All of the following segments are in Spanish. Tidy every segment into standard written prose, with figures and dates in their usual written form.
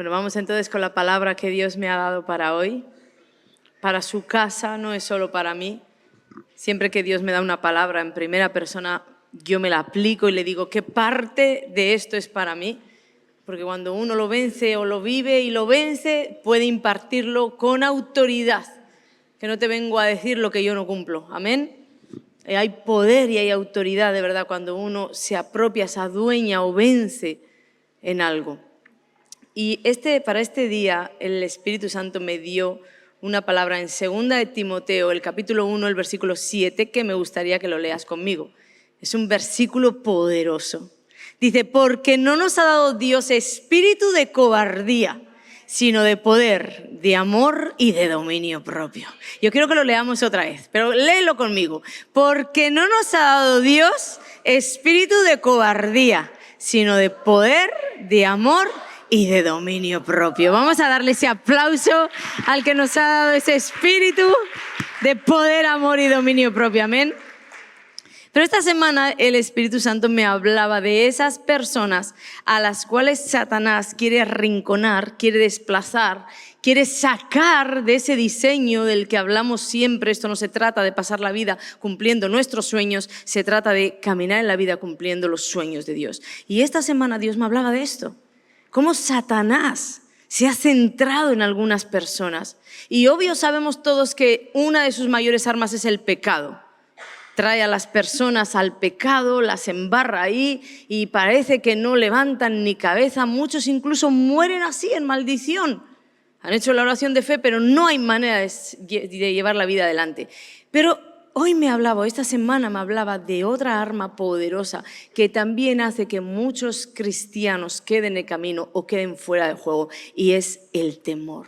Bueno, vamos entonces con la palabra que Dios me ha dado para hoy. Para su casa, no es solo para mí. Siempre que Dios me da una palabra en primera persona, yo me la aplico y le digo qué parte de esto es para mí. Porque cuando uno lo vence o lo vive y lo vence, puede impartirlo con autoridad. Que no te vengo a decir lo que yo no cumplo. Amén. Hay poder y hay autoridad de verdad cuando uno se apropia, se adueña o vence en algo. Y para este día el Espíritu Santo me dio una palabra en 2 de Timoteo, el capítulo 1, el versículo 7, que me gustaría que lo leas conmigo. Es un versículo poderoso. Dice, porque no nos ha dado Dios espíritu de cobardía, sino de poder, de amor y de dominio propio. Yo quiero que lo leamos otra vez, pero léelo conmigo. Porque no nos ha dado Dios espíritu de cobardía, sino de poder, de amor y de dominio propio. Vamos a darle ese aplauso al que nos ha dado ese espíritu de poder, amor y dominio propio. Amén. Pero esta semana el Espíritu Santo me hablaba de esas personas a las cuales Satanás quiere arrinconar, quiere desplazar, quiere sacar de ese diseño del que hablamos siempre. Esto no se trata de pasar la vida cumpliendo nuestros sueños, se trata de caminar en la vida cumpliendo los sueños de Dios. Y esta semana Dios me hablaba de esto. Cómo Satanás se ha centrado en algunas personas. Y obvio sabemos todos que una de sus mayores armas es el pecado. Trae a las personas al pecado, las embarra ahí y parece que no levantan ni cabeza. Muchos incluso mueren así en maldición. Han hecho la oración de fe, pero no hay manera de llevar la vida adelante. Pero hoy esta semana me hablaba de otra arma poderosa que también hace que muchos cristianos queden en camino o queden fuera de juego, y es el temor.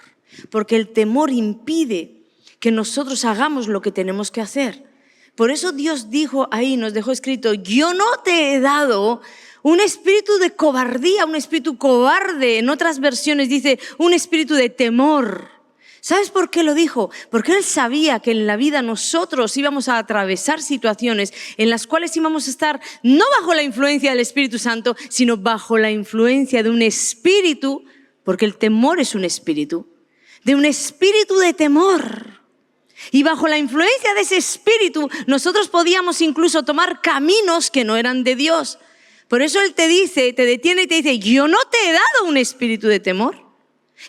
Porque el temor impide que nosotros hagamos lo que tenemos que hacer. Por eso Dios dijo ahí, nos dejó escrito, yo no te he dado un espíritu de cobardía, un espíritu cobarde. En otras versiones dice un espíritu de temor. ¿Sabes por qué lo dijo? Porque Él sabía que en la vida nosotros íbamos a atravesar situaciones en las cuales íbamos a estar no bajo la influencia del Espíritu Santo, sino bajo la influencia de un espíritu, porque el temor es un espíritu, de un espíritu de temor. Y bajo la influencia de ese espíritu, nosotros podíamos incluso tomar caminos que no eran de Dios. Por eso Él te detiene y te dice, yo no te he dado un espíritu de temor.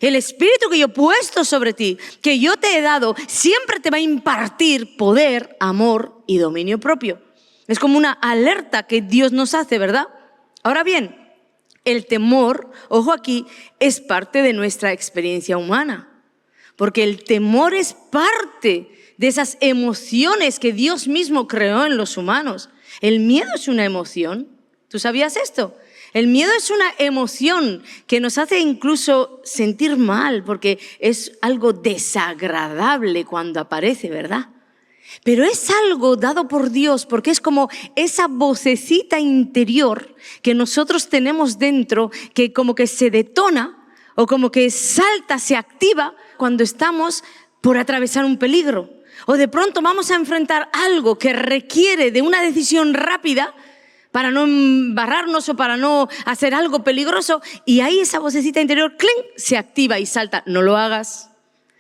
El espíritu que yo he puesto sobre ti, que yo te he dado, siempre te va a impartir poder, amor y dominio propio. Es como una alerta que Dios nos hace, ¿verdad? Ahora bien, el temor, ojo aquí, es parte de nuestra experiencia humana. Porque el temor es parte de esas emociones que Dios mismo creó en los humanos. El miedo es una emoción. ¿Tú sabías esto? El miedo es una emoción que nos hace incluso sentir mal, porque es algo desagradable cuando aparece, ¿verdad? Pero es algo dado por Dios, porque es como esa vocecita interior que nosotros tenemos dentro, que como que se detona o como que salta, se activa cuando estamos por atravesar un peligro. O de pronto vamos a enfrentar algo que requiere de una decisión rápida para no embarrarnos o para no hacer algo peligroso. Y ahí esa vocecita interior, ¡cling!, se activa y salta. No lo hagas,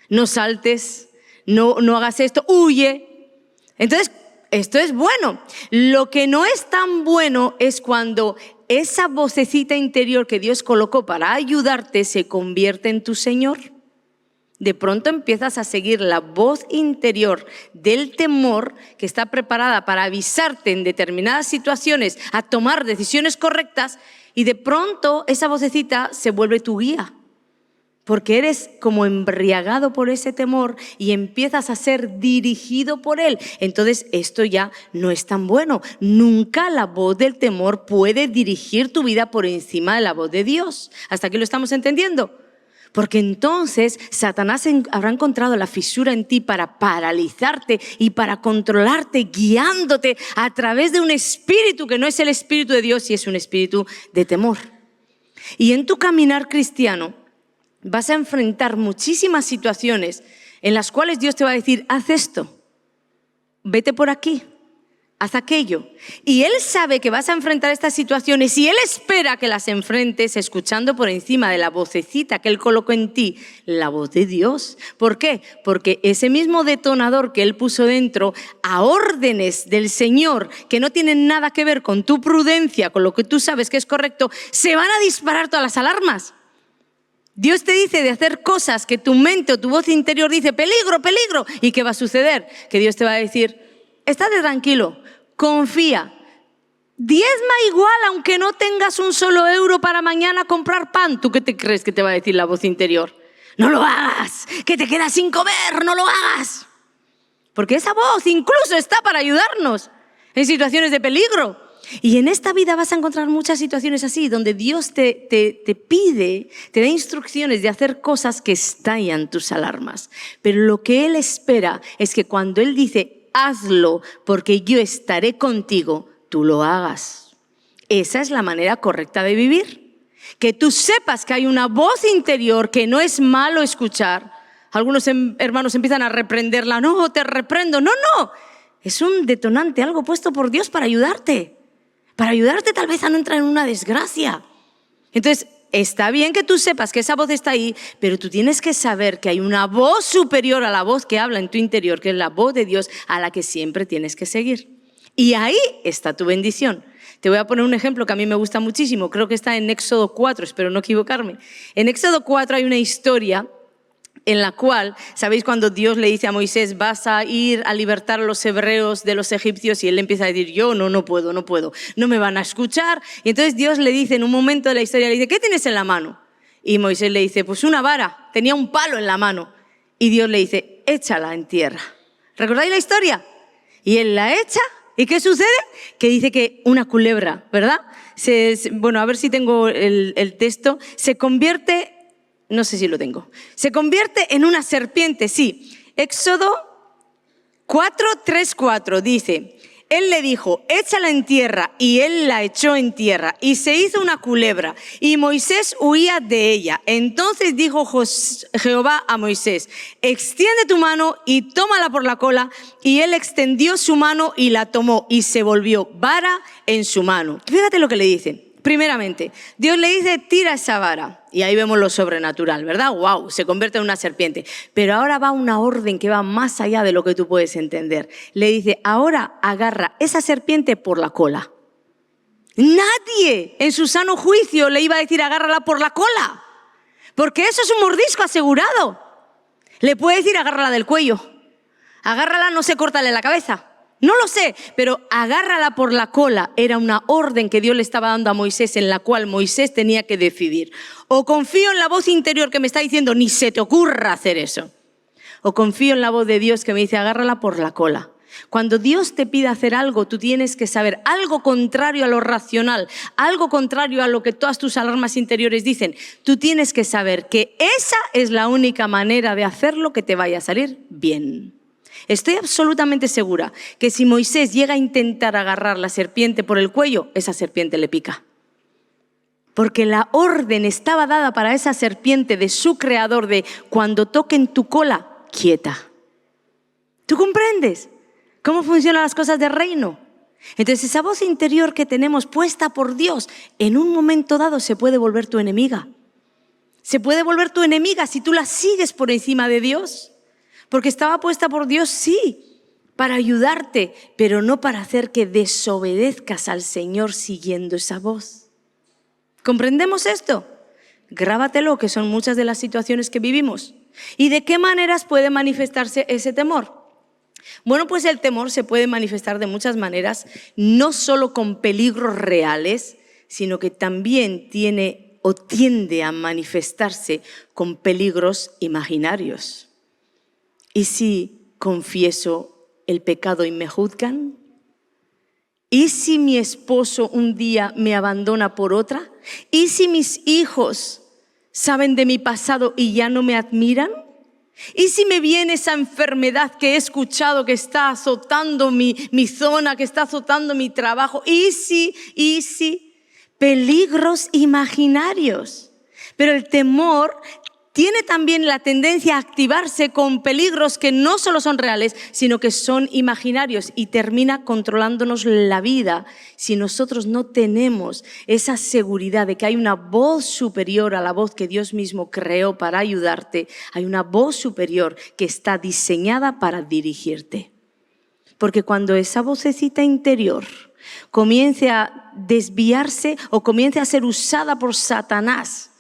no saltes, no hagas esto, huye. Entonces, esto es bueno. Lo que no es tan bueno es cuando esa vocecita interior que Dios colocó para ayudarte se convierte en tu Señor. De pronto empiezas a seguir la voz interior del temor que está preparada para avisarte en determinadas situaciones a tomar decisiones correctas, y de pronto esa vocecita se vuelve tu guía. Porque eres como embriagado por ese temor y empiezas a ser dirigido por él. Entonces esto ya no es tan bueno. Nunca la voz del temor puede dirigir tu vida por encima de la voz de Dios. ¿Hasta aquí lo estamos entendiendo? Porque entonces Satanás habrá encontrado la fisura en ti para paralizarte y para controlarte, guiándote a través de un espíritu que no es el espíritu de Dios y es un espíritu de temor. Y en tu caminar cristiano vas a enfrentar muchísimas situaciones en las cuales Dios te va a decir, haz esto, vete por aquí, haz aquello. Y Él sabe que vas a enfrentar estas situaciones y Él espera que las enfrentes escuchando por encima de la vocecita que Él colocó en ti, la voz de Dios. ¿Por qué? Porque ese mismo detonador que Él puso dentro, a órdenes del Señor que no tienen nada que ver con tu prudencia, con lo que tú sabes que es correcto, se van a disparar todas las alarmas. Dios te dice de hacer cosas que tu mente o tu voz interior dice peligro, peligro. ¿Y qué va a suceder? Que Dios te va a decir, estate tranquilo, confía. Diezma igual aunque no tengas un solo euro para mañana comprar pan. ¿Tú qué te crees que te va a decir la voz interior? No lo hagas, que te quedas sin comer, no lo hagas. Porque esa voz incluso está para ayudarnos en situaciones de peligro. Y en esta vida vas a encontrar muchas situaciones así, donde Dios te pide, te da instrucciones de hacer cosas que estallan tus alarmas. Pero lo que Él espera es que cuando Él dice, hazlo porque yo estaré contigo, tú lo hagas. Esa es la manera correcta de vivir. Que tú sepas que hay una voz interior que no es malo escuchar. Algunos hermanos empiezan a reprenderla. No, te reprendo. No. Es un detonante, algo puesto por Dios para ayudarte. Para ayudarte tal vez a no entrar en una desgracia. Entonces, está bien que tú sepas que esa voz está ahí, pero tú tienes que saber que hay una voz superior a la voz que habla en tu interior, que es la voz de Dios a la que siempre tienes que seguir. Y ahí está tu bendición. Te voy a poner un ejemplo que a mí me gusta muchísimo. Creo que está en Éxodo 4, espero no equivocarme. En Éxodo 4 hay una historia en la cual, ¿sabéis cuando Dios le dice a Moisés, vas a ir a libertar a los hebreos de los egipcios? Y él le empieza a decir, yo no puedo, no me van a escuchar. Y entonces Dios le dice, en un momento de la historia, le dice, ¿qué tienes en la mano? Y Moisés le dice, pues una vara, tenía un palo en la mano. Y Dios le dice, échala en tierra. ¿Recordáis la historia? Y él la echa, ¿y qué sucede? Que dice que una culebra, ¿verdad? Bueno, a ver si tengo el texto, se convierte... No sé si lo tengo. Se convierte en una serpiente, sí. Éxodo 4, 3, 4 dice, Él le dijo, échala en tierra, y él la echó en tierra, y se hizo una culebra, y Moisés huía de ella. Entonces dijo Jehová a Moisés, extiende tu mano y tómala por la cola, y él extendió su mano y la tomó, y se volvió vara en su mano. Fíjate lo que le dice. Primeramente, Dios le dice, tira esa vara. Y ahí vemos lo sobrenatural, ¿verdad? ¡Wow! Se convierte en una serpiente. Pero ahora va una orden que va más allá de lo que tú puedes entender. Le dice, ahora agarra esa serpiente por la cola. Nadie en su sano juicio le iba a decir, agárrala por la cola. Porque eso es un mordisco asegurado. Le puede decir, agárrala del cuello. Agárrala, no sé, córtale la cabeza. No lo sé, pero agárrala por la cola. Era una orden que Dios le estaba dando a Moisés, en la cual Moisés tenía que decidir. O confío en la voz interior que me está diciendo, ni se te ocurra hacer eso. O confío en la voz de Dios que me dice, agárrala por la cola. Cuando Dios te pide hacer algo, tú tienes que saber algo contrario a lo racional, algo contrario a lo que todas tus alarmas interiores dicen. Tú tienes que saber que esa es la única manera de hacerlo que te vaya a salir bien. Estoy absolutamente segura que si Moisés llega a intentar agarrar la serpiente por el cuello, esa serpiente le pica. Porque la orden estaba dada para esa serpiente de su creador de cuando toquen tu cola, quieta. ¿Tú comprendes cómo funcionan las cosas del reino? Entonces esa voz interior que tenemos puesta por Dios, en un momento dado se puede volver tu enemiga. Se puede volver tu enemiga si tú la sigues por encima de Dios. Porque estaba puesta por Dios, sí, para ayudarte, pero no para hacer que desobedezcas al Señor siguiendo esa voz. ¿Comprendemos esto? Grábatelo, que son muchas de las situaciones que vivimos. ¿Y de qué maneras puede manifestarse ese temor? Bueno, pues el temor se puede manifestar de muchas maneras, no solo con peligros reales, sino que también tiene o tiende a manifestarse con peligros imaginarios. ¿Y si confieso el pecado y me juzgan? ¿Y si mi esposo un día me abandona por otra? ¿Y si mis hijos saben de mi pasado y ya no me admiran? ¿Y si me viene esa enfermedad que he escuchado que está azotando mi zona, que está azotando mi trabajo? ¿Y si? Peligros imaginarios. Pero el temor tiene también la tendencia a activarse con peligros que no solo son reales, sino que son imaginarios y termina controlándonos la vida si nosotros no tenemos esa seguridad de que hay una voz superior a la voz que Dios mismo creó para ayudarte. Hay una voz superior que está diseñada para dirigirte. Porque cuando esa vocecita interior comience a desviarse o comience a ser usada por Satanás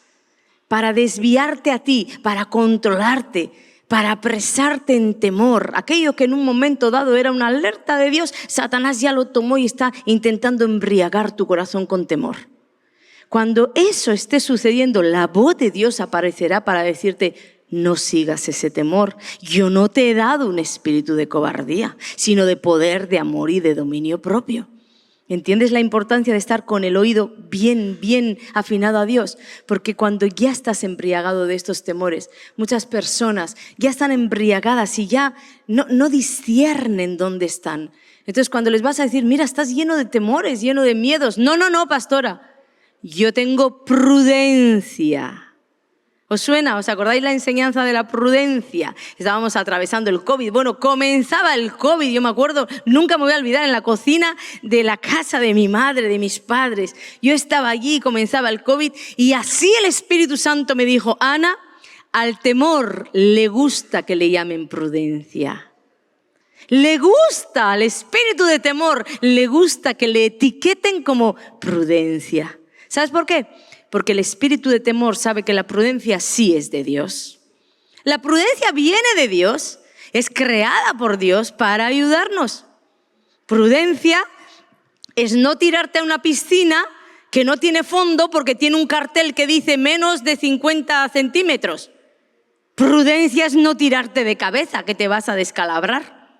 para desviarte a ti, para controlarte, para apresarte en temor, aquello que en un momento dado era una alerta de Dios, Satanás ya lo tomó y está intentando embriagar tu corazón con temor. Cuando eso esté sucediendo, la voz de Dios aparecerá para decirte: no sigas ese temor. Yo no te he dado un espíritu de cobardía, sino de poder, de amor y de dominio propio. ¿Entiendes la importancia de estar con el oído bien afinado a Dios? Porque cuando ya estás embriagado de estos temores, muchas personas ya están embriagadas y ya no disciernen dónde están. Entonces cuando les vas a decir: mira, estás lleno de temores, lleno de miedos. No, pastora. Yo tengo prudencia. ¿Os suena? ¿Os acordáis la enseñanza de la prudencia? Estábamos atravesando el COVID. Bueno, comenzaba el COVID, yo me acuerdo, nunca me voy a olvidar, en la cocina de la casa de mi madre, de mis padres. Yo estaba allí, comenzaba el COVID y así el Espíritu Santo me dijo: Ana, al temor le gusta que le llamen prudencia. Le gusta, al espíritu de temor, le gusta que le etiqueten como prudencia. ¿Sabes por qué? Porque el espíritu de temor sabe que la prudencia sí es de Dios. La prudencia viene de Dios, es creada por Dios para ayudarnos. Prudencia es no tirarte a una piscina que no tiene fondo porque tiene un cartel que dice menos de 50 centímetros. Prudencia es no tirarte de cabeza, que te vas a descalabrar.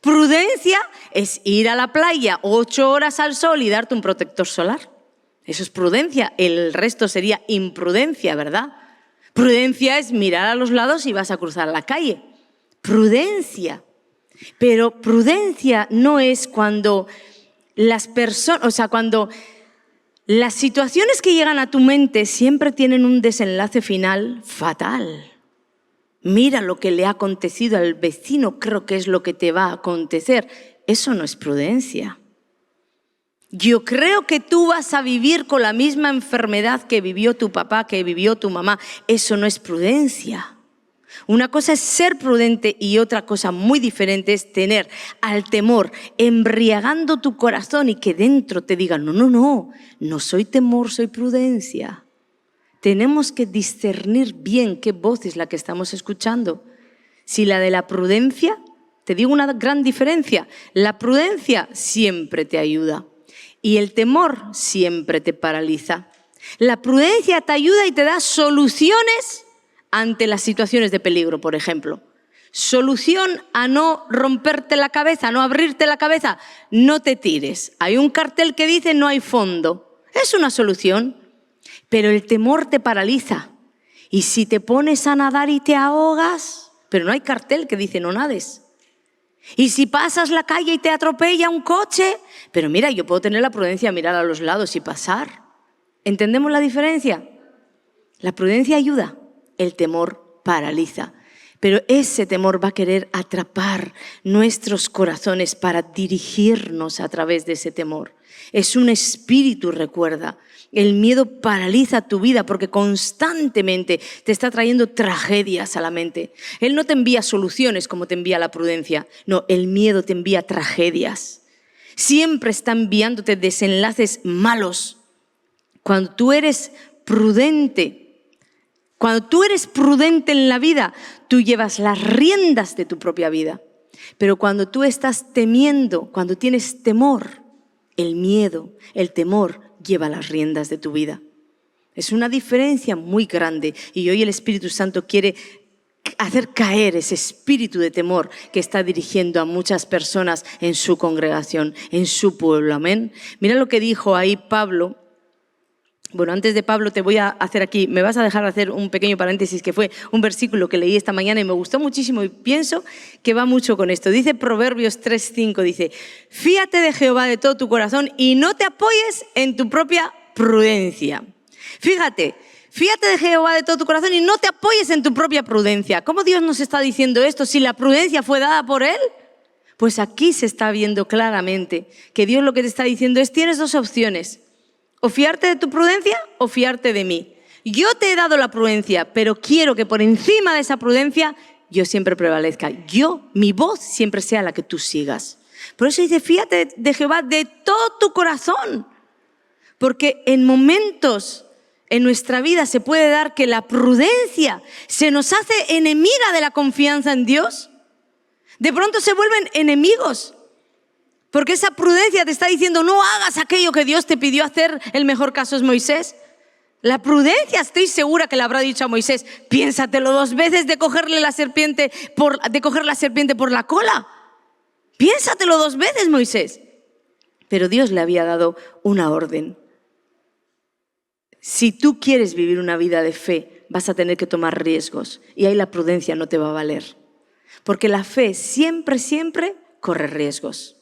Prudencia es ir a la playa 8 horas al sol y darte un protector solar. Eso es prudencia, el resto sería imprudencia, ¿verdad? Prudencia es mirar a los lados y vas a cruzar la calle. Prudencia. Pero prudencia no es cuando cuando las situaciones que llegan a tu mente siempre tienen un desenlace final fatal. Mira lo que le ha acontecido al vecino, creo que es lo que te va a acontecer. Eso no es prudencia. Yo creo que tú vas a vivir con la misma enfermedad que vivió tu papá, que vivió tu mamá. Eso no es prudencia. Una cosa es ser prudente y otra cosa muy diferente es tener al temor embriagando tu corazón y que dentro te digan: no soy temor, soy prudencia. Tenemos que discernir bien qué voz es la que estamos escuchando. Si la de la prudencia, te digo una gran diferencia, la prudencia siempre te ayuda. Y el temor siempre te paraliza. La prudencia te ayuda y te da soluciones ante las situaciones de peligro, por ejemplo. Solución a no romperte la cabeza, a no abrirte la cabeza. No te tires. Hay un cartel que dice: no hay fondo. Es una solución. Pero el temor te paraliza. Y si te pones a nadar y te ahogas, pero no hay cartel que dice: no nades. Y si pasas la calle y te atropella un coche, pero mira, yo puedo tener la prudencia de mirar a los lados y pasar. ¿Entendemos la diferencia? La prudencia ayuda, el temor paraliza. Pero ese temor va a querer atrapar nuestros corazones para dirigirnos a través de ese temor. Es un espíritu, recuerda. El miedo paraliza tu vida porque constantemente te está trayendo tragedias a la mente. Él no te envía soluciones como te envía la prudencia. No, el miedo te envía tragedias. Siempre está enviándote desenlaces malos. Cuando tú eres prudente en la vida, tú llevas las riendas de tu propia vida. Pero cuando tú estás temiendo, cuando tienes temor, el miedo, el temor lleva las riendas de tu vida. Es una diferencia muy grande y hoy el Espíritu Santo quiere hacer caer ese espíritu de temor que está dirigiendo a muchas personas en su congregación, en su pueblo. Amén. Mira lo que dijo ahí Pablo. Bueno, antes de Pablo te voy a hacer aquí, me vas a dejar hacer un pequeño paréntesis que fue un versículo que leí esta mañana y me gustó muchísimo y pienso que va mucho con esto. Dice Proverbios 3:5, dice: fíate de Jehová de todo tu corazón y no te apoyes en tu propia prudencia. Fíjate, Fíate de Jehová de todo tu corazón y no te apoyes en tu propia prudencia. ¿Cómo Dios nos está diciendo esto si la prudencia fue dada por Él? Pues aquí se está viendo claramente que Dios lo que te está diciendo es: tienes dos opciones, o fiarte de tu prudencia o fiarte de mí. Yo te he dado la prudencia, pero quiero que por encima de esa prudencia yo siempre prevalezca. Mi voz siempre sea la que tú sigas. Por eso dice: fíate de Jehová de todo tu corazón. Porque en momentos en nuestra vida se puede dar que la prudencia se nos hace enemiga de la confianza en Dios. De pronto se vuelven enemigos. Porque esa prudencia te está diciendo: no hagas aquello que Dios te pidió hacer. El mejor caso es Moisés. La prudencia, estoy segura que le habrá dicho a Moisés: piénsatelo 2 veces de cogerle la serpiente por la cola. Piénsatelo 2 veces, Moisés. Pero Dios le había dado una orden. Si tú quieres vivir una vida de fe, vas a tener que tomar riesgos. Y ahí la prudencia no te va a valer. Porque la fe siempre corre riesgos.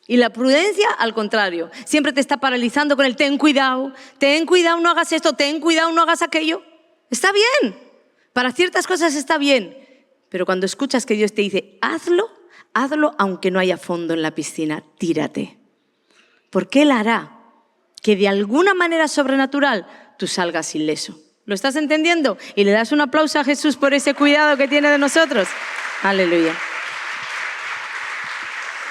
Y la prudencia, al contrario, siempre te está paralizando con el ten cuidado, no hagas esto, ten cuidado, no hagas aquello. Está bien, para ciertas cosas está bien. Pero cuando escuchas que Dios te dice: hazlo aunque no haya fondo en la piscina, tírate. Porque Él hará que de alguna manera sobrenatural tú salgas ileso. ¿Lo estás entendiendo? Y le das un aplauso a Jesús por ese cuidado que tiene de nosotros. Aleluya.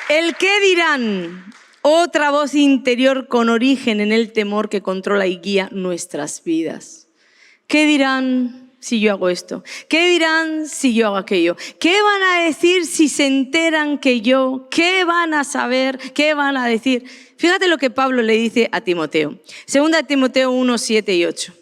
¿El qué dirán? Otra voz interior con origen en el temor que controla y guía nuestras vidas. ¿Qué dirán si yo hago esto? ¿Qué dirán si yo hago aquello? ¿Qué van a decir si se enteran que yo? ¿Qué van a saber? ¿Qué van a decir? Fíjate lo que Pablo le dice a Timoteo. 2 Timoteo 1, 7 y 8.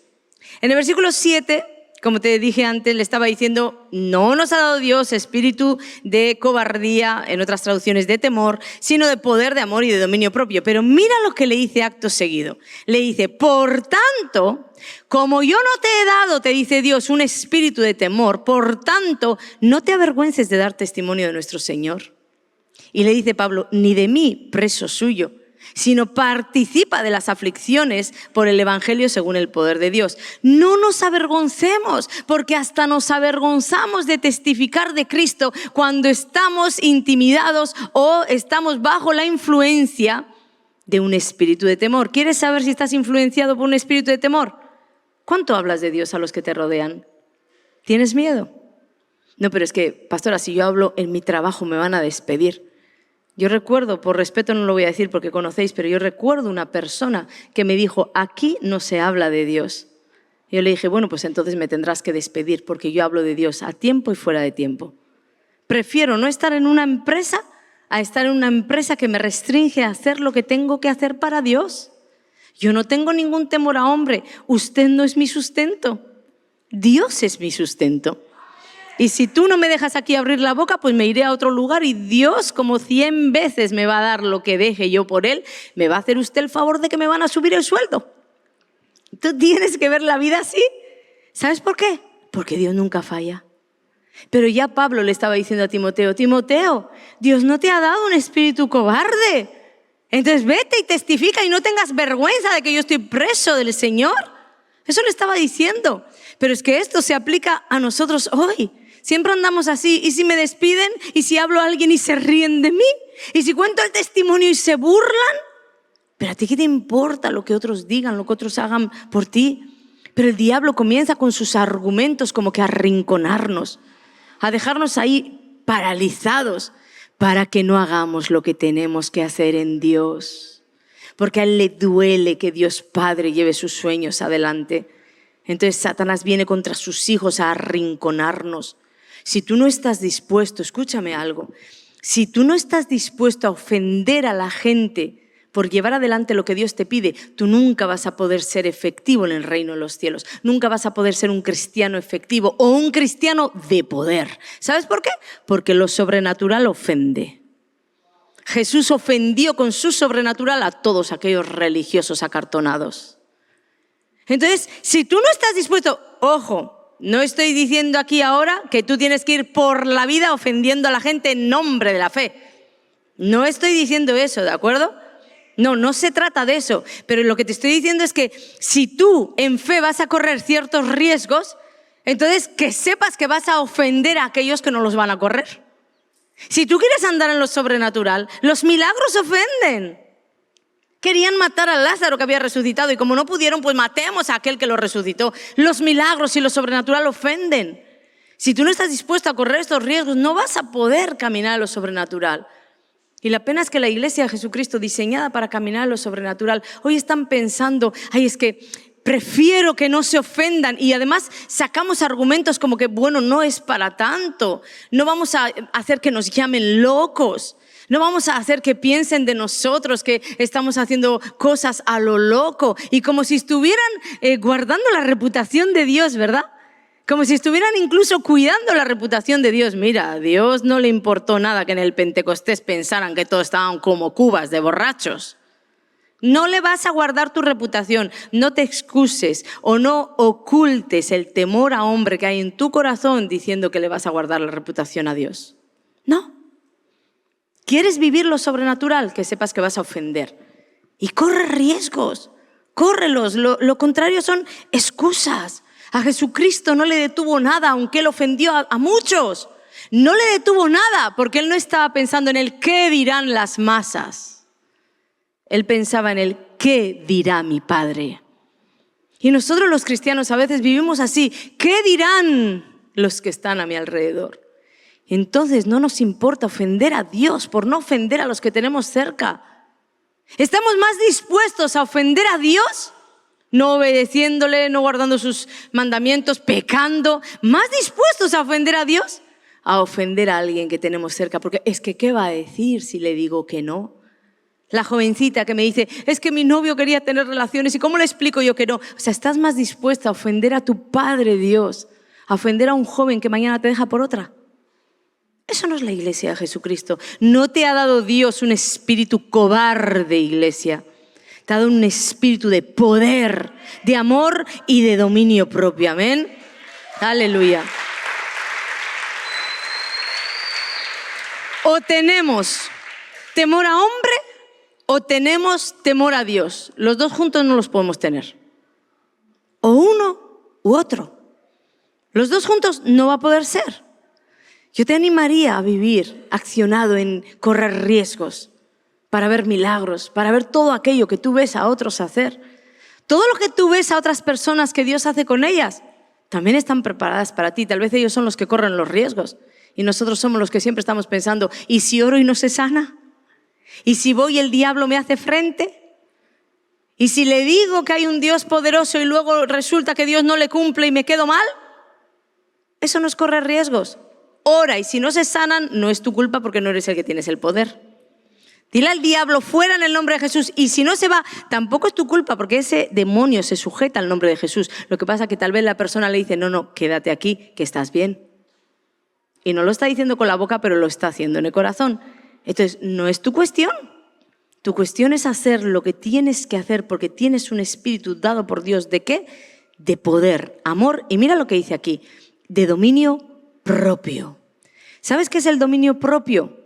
En el versículo 7, como te dije antes, le estaba diciendo: no nos ha dado Dios espíritu de cobardía, en otras traducciones de temor, sino de poder, de amor y de dominio propio. Pero mira lo que le dice acto seguido. Le dice: por tanto, como yo no te he dado, te dice Dios, un espíritu de temor, por tanto, no te avergüences de dar testimonio de nuestro Señor. Y le dice Pablo: ni de mí, preso suyo, sino participa de las aflicciones por el Evangelio según el poder de Dios. No nos avergoncemos, porque hasta nos avergonzamos de testificar de Cristo cuando estamos intimidados o estamos bajo la influencia de un espíritu de temor. ¿Quieres saber si estás influenciado por un espíritu de temor? ¿Cuánto hablas de Dios a los que te rodean? ¿Tienes miedo? No, pero es que, pastora, si yo hablo en mi trabajo me van a despedir. Yo recuerdo, por respeto no lo voy a decir porque conocéis, pero yo recuerdo una persona que me dijo: aquí no se habla de Dios. Y yo le dije: bueno, pues entonces me tendrás que despedir porque yo hablo de Dios a tiempo y fuera de tiempo. Prefiero no estar en una empresa a estar en una empresa que me restringe a hacer lo que tengo que hacer para Dios. Yo no tengo ningún temor a hombre. Usted no es mi sustento. Dios es mi sustento. Y si tú no me dejas aquí abrir la boca, pues me iré a otro lugar y Dios, como 100 veces me va a dar lo que deje yo por Él, me va a hacer usted el favor de que me van a subir el sueldo. Tú tienes que ver la vida así. ¿Sabes por qué? Porque Dios nunca falla. Pero ya Pablo le estaba diciendo a Timoteo: Timoteo, Dios no te ha dado un espíritu cobarde. Entonces vete y testifica y no tengas vergüenza de que yo estoy preso del Señor. Eso le estaba diciendo. Pero es que esto se aplica a nosotros hoy. Siempre andamos así. ¿Y si me despiden? ¿Y si hablo a alguien y se ríen de mí? ¿Y si cuento el testimonio y se burlan? ¿Pero a ti qué te importa lo que otros digan, lo que otros hagan por ti? Pero el diablo comienza con sus argumentos como que a arrinconarnos, a dejarnos ahí paralizados para que no hagamos lo que tenemos que hacer en Dios. Porque a él le duele que Dios Padre lleve sus sueños adelante. Entonces Satanás viene contra sus hijos a arrinconarnos. Si tú no estás dispuesto, escúchame algo, si tú no estás dispuesto a ofender a la gente por llevar adelante lo que Dios te pide, tú nunca vas a poder ser efectivo en el reino de los cielos. Nunca vas a poder ser un cristiano efectivo o un cristiano de poder. ¿Sabes por qué? Porque lo sobrenatural ofende. Jesús ofendió con su sobrenatural a todos aquellos religiosos acartonados. Entonces, si tú no estás dispuesto, ojo, no estoy diciendo aquí ahora que tú tienes que ir por la vida ofendiendo a la gente en nombre de la fe. No estoy diciendo eso, ¿de acuerdo? No se trata de eso. Pero lo que te estoy diciendo es que si tú en fe vas a correr ciertos riesgos, entonces que sepas que vas a ofender a aquellos que no los van a correr. Si tú quieres andar en lo sobrenatural, los milagros ofenden. Querían matar a Lázaro que había resucitado y como no pudieron, pues matemos a aquel que lo resucitó. Los milagros y lo sobrenatural ofenden. Si tú no estás dispuesto a correr estos riesgos, no vas a poder caminar en lo sobrenatural. Y la pena es que la iglesia de Jesucristo, diseñada para caminar en lo sobrenatural, hoy están pensando, ay, es que prefiero que no se ofendan. Y además sacamos argumentos como que, bueno, no es para tanto. No vamos a hacer que nos llamen locos. No vamos a hacer que piensen de nosotros que estamos haciendo cosas a lo loco. Y como si estuvieran guardando la reputación de Dios, ¿verdad? Como si estuvieran incluso cuidando la reputación de Dios. Mira, a Dios no le importó nada que en el Pentecostés pensaran que todos estaban como cubas de borrachos. No le vas a guardar tu reputación. No te excuses o no ocultes el temor a hombre que hay en tu corazón diciendo que le vas a guardar la reputación a Dios. No. ¿Quieres vivir lo sobrenatural? Que sepas que vas a ofender. Y corre riesgos. Córrelos. Lo contrario son excusas. A Jesucristo no le detuvo nada, aunque Él ofendió a muchos. No le detuvo nada, porque Él no estaba pensando en el qué dirán las masas. Él pensaba en el qué dirá mi Padre. Y nosotros los cristianos a veces vivimos así. ¿Qué dirán los que están a mi alrededor? Entonces no nos importa ofender a Dios por no ofender a los que tenemos cerca. ¿Estamos más dispuestos a ofender a Dios? No obedeciéndole, no guardando sus mandamientos, pecando. ¿Más dispuestos a ofender a Dios? A ofender a alguien que tenemos cerca. Porque es que, ¿qué va a decir si le digo que no? La jovencita que me dice, es que mi novio quería tener relaciones y ¿cómo le explico yo que no? O sea, ¿estás más dispuesta a ofender a tu Padre Dios? A ofender a un joven que mañana te deja por otra. Eso no es la iglesia de Jesucristo. No te ha dado Dios un espíritu cobarde, iglesia. Te ha dado un espíritu de poder, de amor y de dominio propio. Amén. Aleluya. O tenemos temor a hombre o tenemos temor a Dios. Los dos juntos no los podemos tener. O uno u otro. Los dos juntos no va a poder ser. Yo te animaría a vivir accionado en correr riesgos para ver milagros, para ver todo aquello que tú ves a otros hacer. Todo lo que tú ves a otras personas que Dios hace con ellas, también están preparadas para ti. Tal vez ellos son los que corren los riesgos y nosotros somos los que siempre estamos pensando, ¿y si oro y no se sana? ¿Y si voy y el diablo me hace frente? ¿Y si le digo que hay un Dios poderoso y luego resulta que Dios no le cumple y me quedo mal? Eso no es correr riesgos. Ora y si no se sanan, no es tu culpa porque no eres el que tienes el poder. Dile al diablo fuera en el nombre de Jesús y si no se va, tampoco es tu culpa porque ese demonio se sujeta al nombre de Jesús. Lo que pasa es que tal vez la persona le dice, no, quédate aquí, que estás bien. Y no lo está diciendo con la boca, pero lo está haciendo en el corazón. Entonces, no es tu cuestión. Tu cuestión es hacer lo que tienes que hacer porque tienes un espíritu dado por Dios. ¿De qué? De poder, amor. Y mira lo que dice aquí, de dominio propio. ¿Sabes qué es el dominio propio?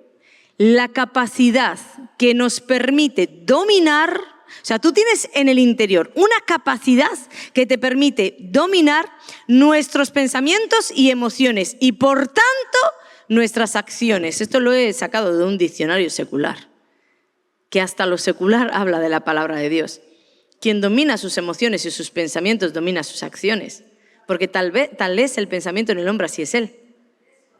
La capacidad que nos permite dominar, o sea, tú tienes en el interior una capacidad que te permite dominar nuestros pensamientos y emociones y por tanto nuestras acciones. Esto lo he sacado de un diccionario secular, que hasta lo secular habla de la palabra de Dios. Quien domina sus emociones y sus pensamientos domina sus acciones, porque tal es el pensamiento en el hombre, así es él.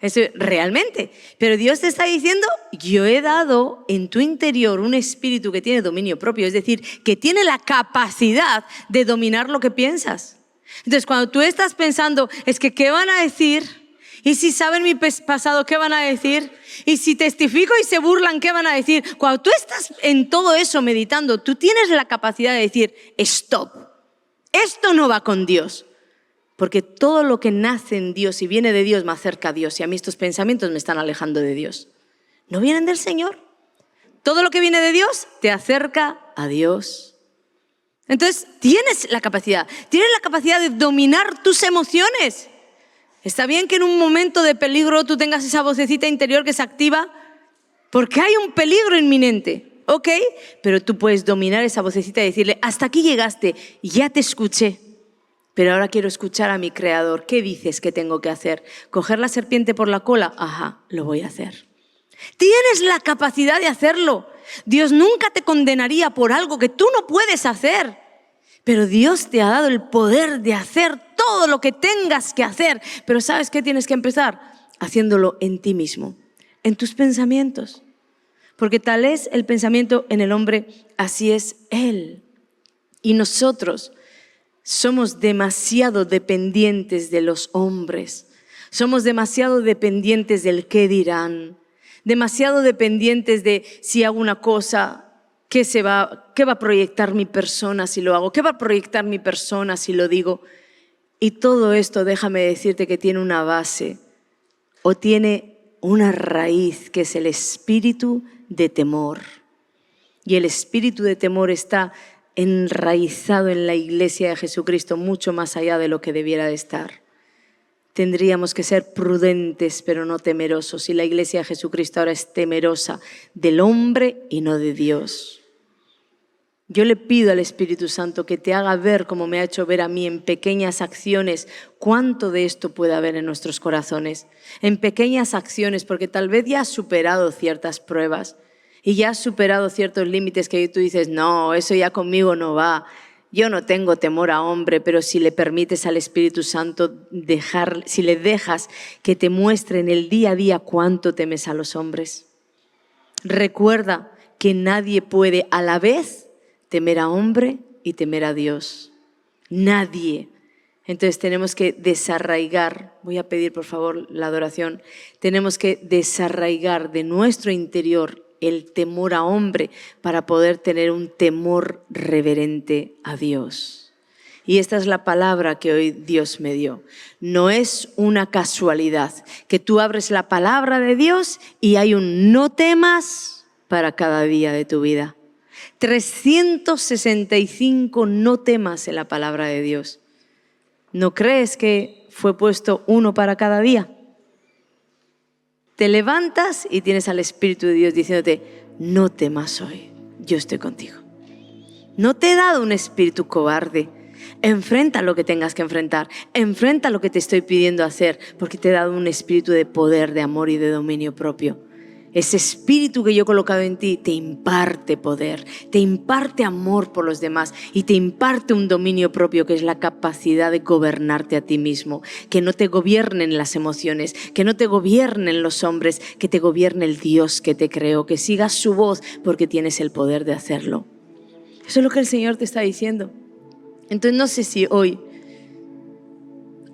Eso realmente. Pero Dios te está diciendo, yo he dado en tu interior un espíritu que tiene dominio propio, es decir, que tiene la capacidad de dominar lo que piensas. Entonces, cuando tú estás pensando, es que ¿qué van a decir? Y si saben mi pasado, ¿qué van a decir? Y si testifico y se burlan, ¿qué van a decir? Cuando tú estás en todo eso meditando, tú tienes la capacidad de decir, stop, esto no va con Dios. Porque todo lo que nace en Dios y viene de Dios me acerca a Dios y a mí estos pensamientos me están alejando de Dios. ¿No vienen del Señor? Todo lo que viene de Dios te acerca a Dios. Entonces, tienes la capacidad de dominar tus emociones. Está bien que en un momento de peligro tú tengas esa vocecita interior que se activa porque hay un peligro inminente. Ok, pero tú puedes dominar esa vocecita y decirle, hasta aquí llegaste, ya te escuché, pero ahora quiero escuchar a mi Creador. ¿Qué dices que tengo que hacer? ¿Coger la serpiente por la cola? Ajá, lo voy a hacer. Tienes la capacidad de hacerlo. Dios nunca te condenaría por algo que tú no puedes hacer. Pero Dios te ha dado el poder de hacer todo lo que tengas que hacer. Pero ¿sabes qué tienes que empezar? Haciéndolo en ti mismo, en tus pensamientos. Porque tal es el pensamiento en el hombre, así es él. Y nosotros somos demasiado dependientes de los hombres. Somos demasiado dependientes del qué dirán. Demasiado dependientes de si hago una cosa, ¿qué va a proyectar mi persona si lo hago? ¿Qué va a proyectar mi persona si lo digo? Y todo esto, déjame decirte que tiene una base o tiene una raíz que es el espíritu de temor. Y el espíritu de temor está enraizado en la iglesia de Jesucristo mucho más allá de lo que debiera de estar. Tendríamos que ser prudentes pero no temerosos. Y la iglesia de Jesucristo ahora es temerosa del hombre y no de Dios. Yo le pido al Espíritu Santo que te haga ver, como me ha hecho ver a mí en pequeñas acciones, cuánto de esto puede haber en nuestros corazones. En pequeñas acciones, porque tal vez ya has superado ciertas pruebas y ya has superado ciertos límites que tú dices, no, eso ya conmigo no va. Yo no tengo temor a hombre, pero si le permites al Espíritu Santo si le dejas que te muestre en el día a día cuánto temes a los hombres. Recuerda que nadie puede a la vez temer a hombre y temer a Dios. Nadie. Entonces tenemos que desarraigar, voy a pedir por favor la adoración, tenemos que desarraigar de nuestro interior el temor a hombre para poder tener un temor reverente a Dios. Y esta es la palabra que hoy Dios me dio. No es una casualidad que tú abres la palabra de Dios y hay un no temas para cada día de tu vida. 365 no temas en la palabra de Dios. ¿No crees que fue puesto uno para cada día? Te levantas y tienes al Espíritu de Dios diciéndote, no temas hoy, yo estoy contigo. No te he dado un espíritu cobarde. Enfrenta lo que tengas que enfrentar. Enfrenta lo que te estoy pidiendo hacer, porque te he dado un espíritu de poder, de amor y de dominio propio. Ese espíritu que yo he colocado en ti te imparte poder, te imparte amor por los demás y te imparte un dominio propio que es la capacidad de gobernarte a ti mismo. Que no te gobiernen las emociones, que no te gobiernen los hombres, que te gobierne el Dios que te creó, que sigas su voz porque tienes el poder de hacerlo. Eso es lo que el Señor te está diciendo. Entonces no sé si hoy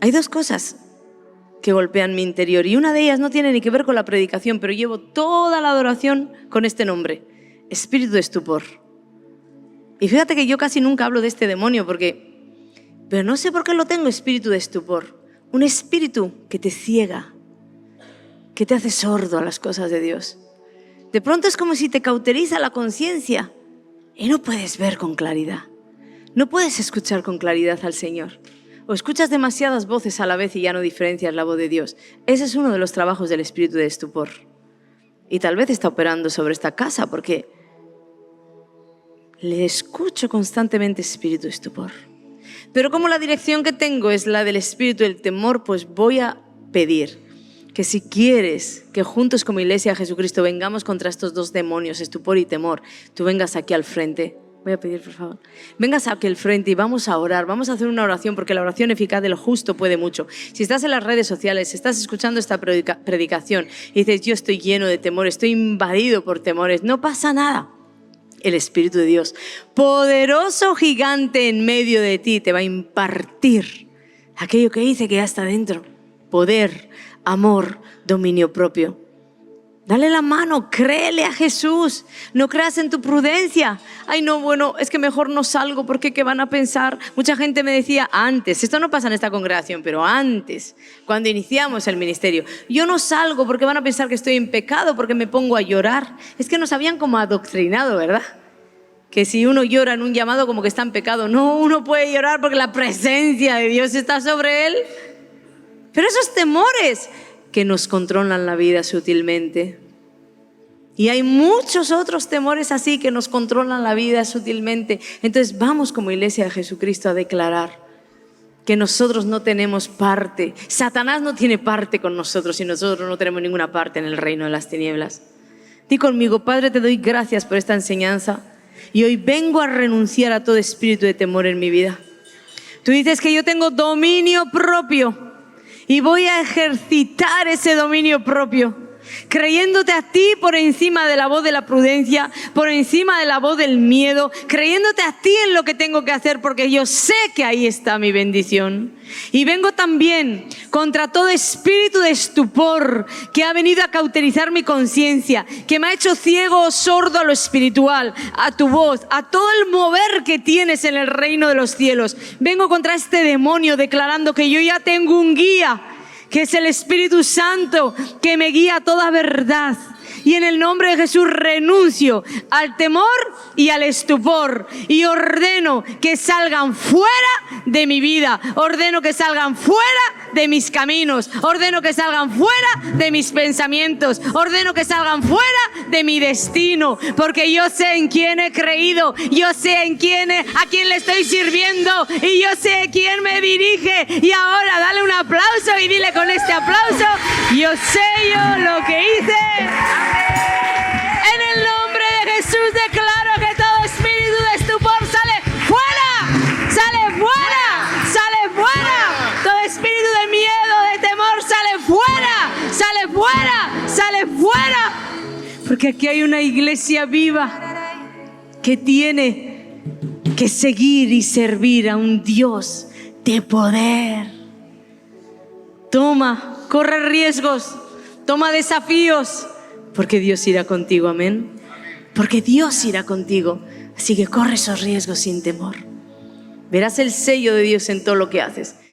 hay dos cosas que golpean mi interior y una de ellas no tiene ni que ver con la predicación, pero llevo toda la adoración con este nombre, espíritu de estupor. Y fíjate que yo casi nunca hablo de este demonio pero no sé por qué lo tengo, espíritu de estupor. Un espíritu que te ciega, que te hace sordo a las cosas de Dios. De pronto es como si te cauteriza la conciencia y no puedes ver con claridad. No puedes escuchar con claridad al Señor. O escuchas demasiadas voces a la vez y ya no diferencias la voz de Dios. Ese es uno de los trabajos del espíritu de estupor. Y tal vez está operando sobre esta casa porque le escucho constantemente espíritu de estupor. Pero como la dirección que tengo es la del espíritu del temor, pues voy a pedir que si quieres que juntos como Iglesia de Jesucristo vengamos contra estos dos demonios, estupor y temor, tú vengas aquí al frente. Voy a pedir, por favor, vengas aquí al frente y vamos a orar, vamos a hacer una oración porque la oración eficaz del justo puede mucho. Si estás en las redes sociales, si estás escuchando esta predicación y dices, yo estoy lleno de temor, estoy invadido por temores, no pasa nada. El Espíritu de Dios, poderoso gigante en medio de ti, te va a impartir aquello que dice que ya está dentro. Poder, amor, dominio propio. Dale la mano, créele a Jesús, no creas en tu prudencia. Ay no, bueno, es que mejor no salgo porque ¿qué van a pensar? Mucha gente me decía antes, esto no pasa en esta congregación, pero antes, cuando iniciamos el ministerio, yo no salgo porque van a pensar que estoy en pecado, porque me pongo a llorar. Es que nos habían como adoctrinado, ¿verdad? Que si uno llora en un llamado como que está en pecado. No, uno puede llorar porque la presencia de Dios está sobre él. Pero esos temores que nos controlan la vida sutilmente. Y hay muchos otros temores así que nos controlan la vida sutilmente. Entonces vamos como iglesia de Jesucristo a declarar que nosotros no tenemos parte. Satanás no tiene parte con nosotros y nosotros no tenemos ninguna parte en el reino de las tinieblas. Di conmigo: Padre, te doy gracias por esta enseñanza y hoy vengo a renunciar a todo espíritu de temor en mi vida. Tú dices que yo tengo dominio propio y voy a ejercitar ese dominio propio, creyéndote a ti por encima de la voz de la prudencia, por encima de la voz del miedo, creyéndote a ti en lo que tengo que hacer, porque yo sé que ahí está mi bendición. Y vengo también contra todo espíritu de estupor que ha venido a cauterizar mi conciencia, que me ha hecho ciego o sordo a lo espiritual, a tu voz, a todo el mover que tienes en el reino de los cielos. Vengo contra este demonio declarando que yo ya tengo un guía, que es el Espíritu Santo, que me guía a toda verdad. Y en el nombre de Jesús renuncio al temor y al estupor y ordeno que salgan fuera de mi vida, ordeno que salgan fuera de mis caminos, ordeno que salgan fuera de mis pensamientos, ordeno que salgan fuera de mi destino, porque yo sé en quién he creído, yo sé a quién le estoy sirviendo y yo sé quién me dirige. Y ahora dale un aplauso y dile con este aplauso: yo sé yo lo que hice. En el nombre de Jesús declaro que todo espíritu de estupor sale fuera, sale fuera, sale fuera. Todo espíritu de miedo, de temor sale fuera, sale fuera, sale fuera. Porque aquí hay una iglesia viva que tiene que seguir y servir a un Dios de poder. Toma, corre riesgos, toma desafíos, porque Dios irá contigo, amén. Porque Dios irá contigo, así que corre esos riesgos sin temor. Verás el sello de Dios en todo lo que haces.